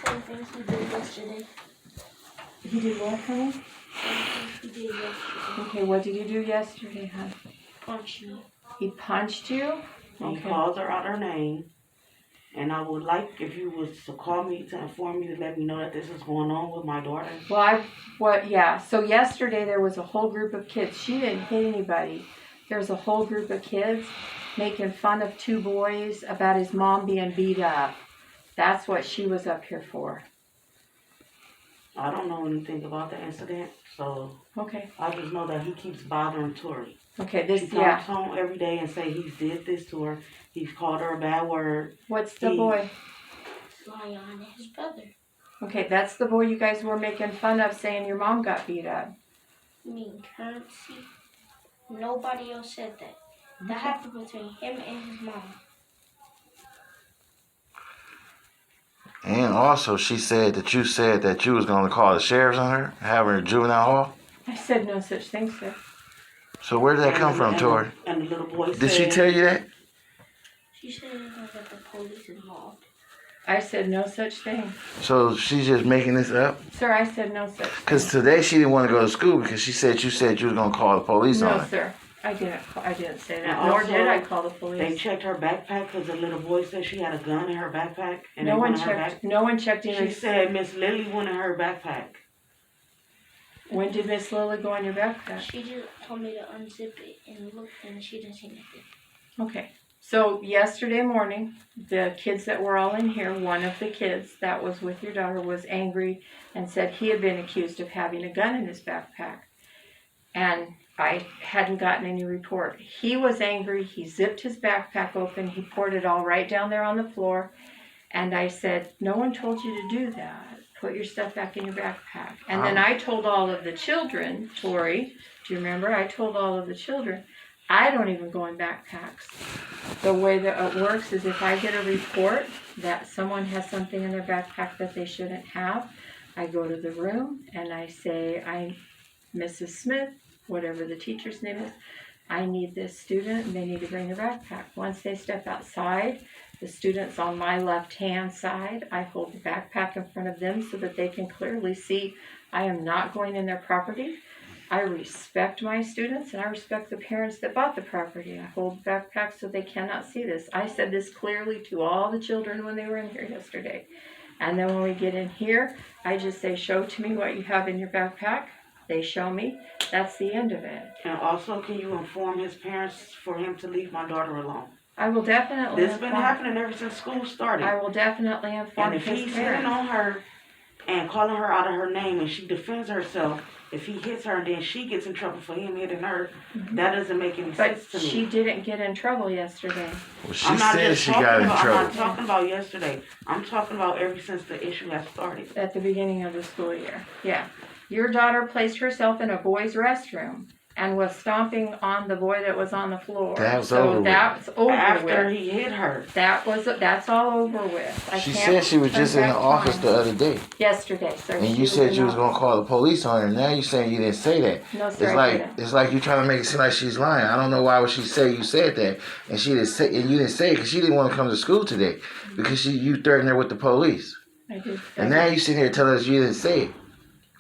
Same things he did yesterday. He did what, honey? Same things he did yesterday. Okay, what did he do yesterday, hon? Punch me. He punched you? He Okay. called her out her name. And I would like if you was to call me to inform me to let me know that this is going on with my daughter. Well, so yesterday there was a whole group of kids. She didn't hit anybody. There's a whole group of kids making fun of two boys about his mom being beat up. That's what she was up here for. I don't know anything about the incident, so Okay. I just know that he keeps bothering Tori. Okay, She comes home every day and say he did this to her. He's called her a bad word. What's the boy? Zion, his brother. Okay, that's the boy you guys were making fun of, saying your mom got beat up. You mean Currency? Nobody else said that. That happened between him and his mom. And also, she said that you was going to call the sheriffs on her, have her in juvenile hall. I said no such thing, sir. So where did that come from, Tori? And the little boy Did she tell you that? She said it was that the police involved. I said no such thing. So she's just making this up? Sir, I said no such thing. Because today she didn't want to go to school because you said you was going to call the police on No, her. sir. I didn't say that. And Nor also, did I call the They police. checked her backpack because the little boy said she had a gun in her backpack. And No they one went in her checked. No one checked She in. said Miss Lily went in her backpack. When did Miss Lily go in your backpack? She just told me to unzip it and look, and she didn't see anything. Okay. So yesterday morning, the kids that were all in here, one of the kids that was with your daughter was angry and said he had been accused of having a gun in his backpack. And I hadn't gotten any report. He was angry. He zipped his backpack open. He poured it all right down there on the floor. And I said, no one told you to do that. Put your stuff back in your backpack. And then I told all of the children, Tori, do you remember? I told all of the children, I don't even go in backpacks. The way that it works is if I get a report that someone has something in their backpack that they shouldn't have, I go to the room and I say, Mrs. Smith, whatever the teacher's name is, I need this student and they need to bring their backpack. Once they step outside, the student's on my left-hand side. I hold the backpack in front of them so that they can clearly see I am not going in their property. I respect my students and I respect the parents that bought the property. I hold the backpack so they cannot see this. I said this clearly to all the children when they were in here yesterday. And then when we get in here, I just say, show to me what you have in your backpack. They show me. That's the end of it. And also, can you inform his parents for him to leave my daughter alone? I will definitely This has been happening ever since school started. I will definitely inform And if his he's parents. hitting on her and calling her out of her name and she defends herself, if he hits her and then she gets in trouble for him hitting her, that doesn't make any sense to But me. she didn't get in trouble yesterday. Well, she said she got in I'm trouble. not talking about yesterday. I'm talking about ever since the issue has started. At the beginning of the school year. Yeah. Your daughter placed herself in a boy's restroom and was stomping on the boy that was on the floor. That's so over with. That's over After with. he hit her. That's all over with. She said she was just in the office the other day. Yesterday, sir. And you said you was going to call the police on her. Now you saying you didn't say that. No, sir, I didn't. It's like you trying to make it seem like she's lying. I don't know why would she say you said that, and she didn't say, and you didn't say it because she didn't want to come to school today because you threatened her with the police. I did. And now you sitting here telling us you didn't say it.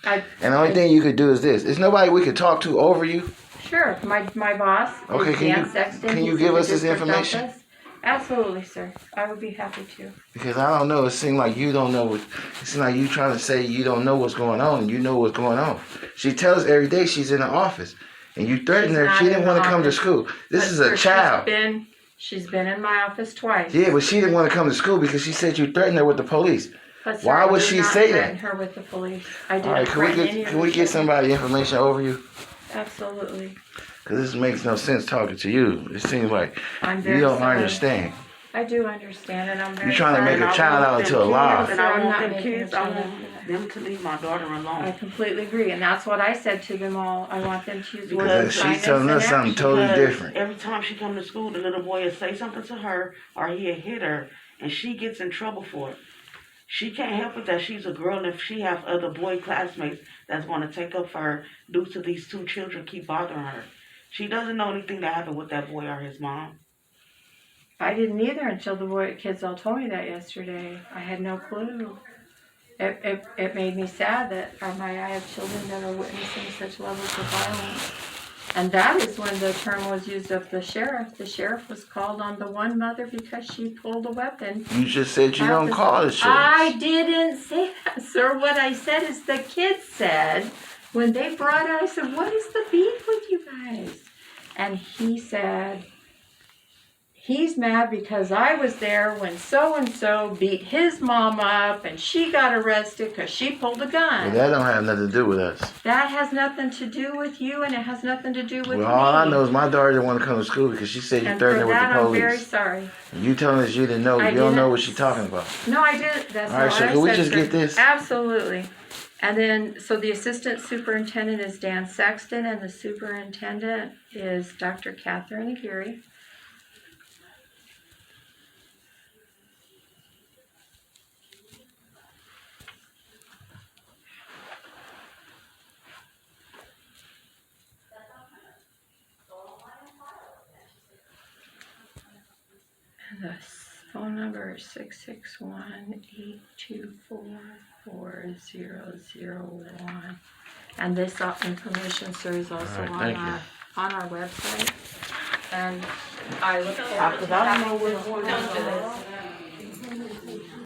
And the only thing you could do is this. There's nobody we could talk to over you. Sure, my boss. Okay, is can Dan you- Sexton. can you He's give in the us his district information? office. Absolutely, sir. I would be happy to. Because I don't know. It seems like you don't know. It seems like you trying to say you don't know what's going on, and you know what's going on. She tells us every day she's in the office, and you threaten She's her. not She didn't in the want to come to office. school. This But, is a sir, child. She's been in my office twice. Yeah, but she didn't want to come to school because she said you threatened her with the police. But, sir, Why I would did she not say threaten that? her with the police. I didn't All right, threaten any of can we the get children. somebody information over you? Absolutely. Because this makes no sense talking to you. It seems like I'm very you don't sorry. understand. I do understand, and I'm very You're trying to sorry. make a child out into a lie. And Sir, I I'm want not them making a kids, I child. want them to leave my daughter I alone. completely agree, and that's what I said to them all. I want them to use Because words of she's kindness telling and us something action. totally Because different. every time she come to school, the little boy will say something to her or he'll hit her and she gets in trouble for it. She can't help it that she's a girl and if she have other boy classmates that's going to take up for her due to these two children keep bothering her. She doesn't know anything that happened with that boy or his mom. I didn't either until the kids all told me that yesterday. I had no clue. it made me sad that I have children that are witnessing such levels of violence. And that is when the term was used of the sheriff. The sheriff was called on the one mother because she pulled a weapon. You just said you don't call the sheriff. I didn't say that, sir. What I said is the kids said, when they brought it, I said, what is the beef with you guys? And he said, he's mad because I was there when so-and-so beat his mom up and she got arrested because she pulled a gun. Well, that don't have nothing to do with us. That has nothing to do with you, and it has nothing to do with me. Well, all I know is my daughter didn't want to come to school because she said you And threatened her for with that, the I'm very police. sorry. And you telling us you didn't know. I You don't know didn't. what she's talking about. No, I didn't. That's All not right, what so I can we said, just sir. get this? Absolutely. And then, so the assistant superintendent is Dan Sexton, and the superintendent is Dr. Catherine Aguirre. And the phone number is 661-824-4001. And this information, sir, is also All right, thank you. on our website. And I look forward to Because I don't know having what's this going on.